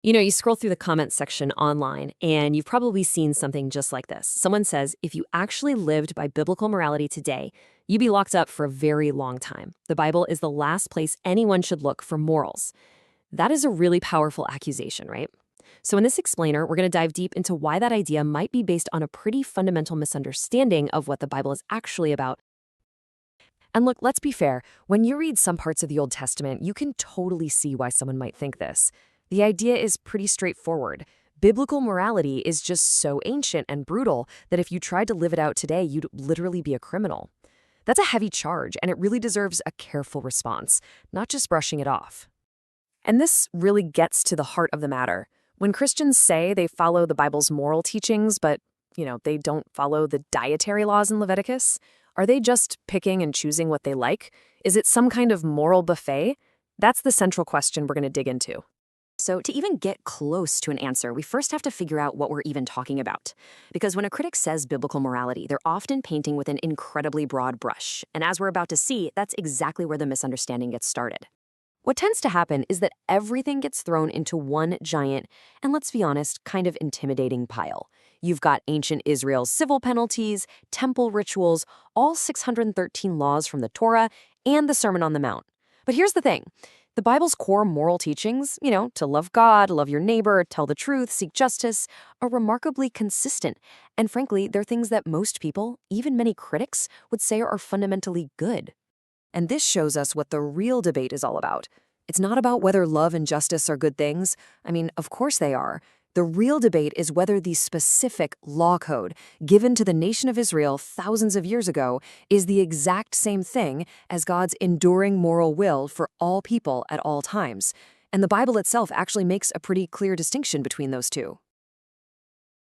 You scroll through the comments section online, and you've probably seen something just like this. Someone says, if you actually lived by biblical morality today, you'd be locked up for a very long time. The Bible is the last place anyone should look for morals. That is a really powerful accusation, right? So in this explainer, we're going to dive deep into why that idea might be based on a pretty fundamental misunderstanding of what the Bible is actually about. And look, let's be fair. When you read some parts of the Old Testament, you can totally see why someone might think this. The idea is pretty straightforward. Biblical morality is just so ancient and brutal that if you tried to live it out today, you'd literally be a criminal. That's a heavy charge, and it really deserves a careful response, not just brushing it off. And this really gets to the heart of the matter. When Christians say they follow the Bible's moral teachings, but, they don't follow the dietary laws in Leviticus, are they just picking and choosing what they like? Is it some kind of moral buffet? That's the central question we're going to dig into. So to even get close to an answer, we first have to figure out what we're even talking about. Because when a critic says biblical morality, they're often painting with an incredibly broad brush. And as we're about to see, that's exactly where the misunderstanding gets started. What tends to happen is that everything gets thrown into one giant, and let's be honest, kind of intimidating pile. You've got ancient Israel's civil penalties, temple rituals, all 613 laws from the Torah, and the Sermon on the Mount. But here's the thing. The Bible's core moral teachings, to love God, love your neighbor, tell the truth, seek justice, are remarkably consistent. And frankly, they're things that most people, even many critics, would say are fundamentally good. And this shows us what the real debate is all about. It's not about whether love and justice are good things. I mean, of course they are. The real debate is whether the specific law code given to the nation of Israel thousands of years ago is the exact same thing as God's enduring moral will for all people at all times. And the Bible itself actually makes a pretty clear distinction between those two.